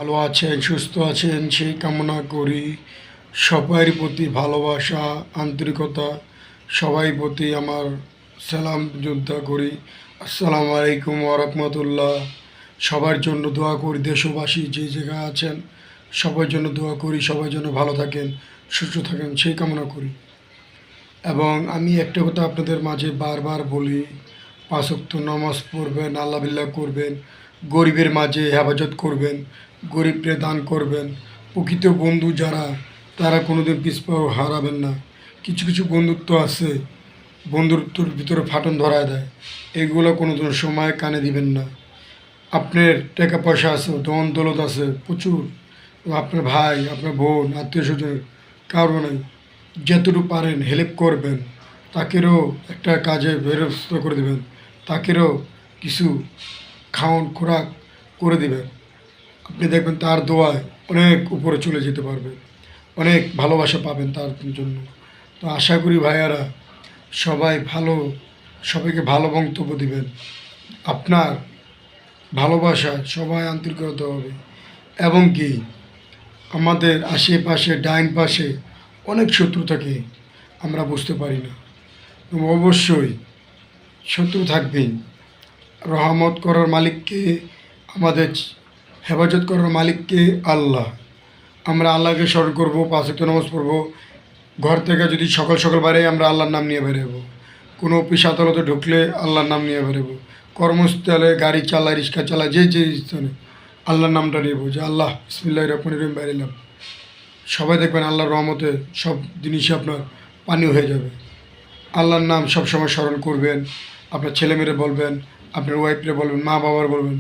ভালো আছেন, সুস্থ আছেন সেই কামনা করি। সবার প্রতি ভালোবাসা, আন্তরিকতা, সবাই প্রতি আমার সালাম যোদ্ধা করি। আসসালামু আলাইকুম ওয়া রাহমাতুল্লাহ। সবার জন্য দোয়া করি, দেশবাসী যে জায়গায় আছেন সবার জন্য দোয়া করি, সবাই যেন ভালো থাকেন, সুস্থ থাকেন সেই কামনা করি। এবং আমি একটা কথা আপনাদের মাঝে বারবার বলি, ৫ ওয়াক্ত নামাজ পড়বেন, আল্লাহ বিল্লাহ করবেন, গরিবের মাঝে হেফাজত করবেন, গরিবকে দান করবেন। প্রকৃত বন্ধু যারা তারা কোনোদিন পিছপাও হারাবেন না। কিছু কিছু বন্ধুত্ব আছে বন্ধুত্বর ভিতরে ফাটন ধরায় দেয়, এগুলো কোনো সময় কানে দিবেন না। আপনার টাকা পয়সা আছে, ধন দৌলত আছে প্রচুর, আপনার ভাই, আপনার বোন, আত্মীয় স্বজন কারো নাই, যতটুকু পারেন হেল্প করবেন, তাকেরও একটা কাজে ব্যবস্থা করে দেবেন, তাকেরও কিছু খাওয়ান খোরাক করে দেবেন। আপনি দেখবেন তার দোয়ায় অনেক উপরে চলে যেতে পারবে, অনেক ভালোবাসা পাবেন তার জন্য। তো আশা করি ভাইয়ারা সবাই ভালো, সবাইকে ভালো মন্তব্য দিবেন। আপনার ভালোবাসা সবাই আন্তরিক হতে হবে। এবং কি আমাদের আশেপাশে ডাইন পাশে অনেক শত্রু থাকে, আমরা বুঝতে পারি না। অবশ্যই শত্রু থাকবেই। রহমত করার মালিককে, আমাদের হেফাজত করার মালিককে আল্লাহ। আমরা আল্লাহকে স্মরণ করবো, ৫ ওয়াক্ত নামাজ পড়বো। ঘর থেকে যদি সকাল সকাল বেরোই আমরা আল্লাহর নাম নিয়ে বেরোবো। কোনো অফিস আদালতে ঢুকলে আল্লাহর নাম নিয়ে বেরোবো। কর্মস্থলে গাড়ি চালায়, রিক্সা চালায়, যে যে স্থানে আল্লাহর নামটা নেব, যে আল্লাহ বিসমিল্লাহির রহমানির রহিম বেরোলাম। সবাই দেখবেন আল্লাহর রহমতে সব জিনিসই আপনার পানি হয়ে যাবে। আল্লাহর নাম সবসময় স্মরণ করবেন। আপনার ছেলেমেয়েরা বলবেন, আপনার ওয়াইফরে বলবেন, মা বাবার বলবেন।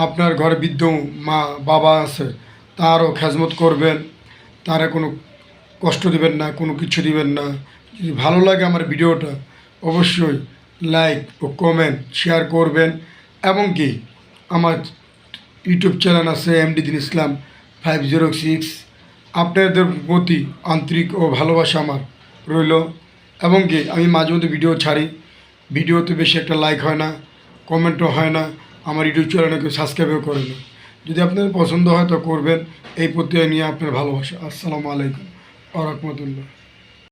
আপনার ঘরে বৃদ্ধ মা বাবা আছে তারও খেজমত করবেন, তারা কোনো কষ্ট দিবেন না, কোনো কিছু দিবেন না। যদি ভালো লাগে আমার ভিডিওটা অবশ্যই লাইক ও কমেন্ট শেয়ার করবেন। এবং কি আমার ইউটিউব চ্যানেল আছে এমডি দিন ইসলাম 506। আপনাদের প্রতি আন্তরিক ও ভালোবাসা আমার রইল। এবং কি আমি মাঝে মধ্যে ভিডিও ছাড়ি, ভিডিওতে বেশি একটা লাইক হয় না, কমেন্টও হয় না, আমার ইউটিউব চ্যানেলে কেউ সাবস্ক্রাইবও করে না। যদি আপনাদের পছন্দ হয় তো করবেন। এই প্রত্যয় নিয়ে আপনার ভালোবাসা। আসসালামু আলাইকুম ওয়া রাহমাতুল্লাহ।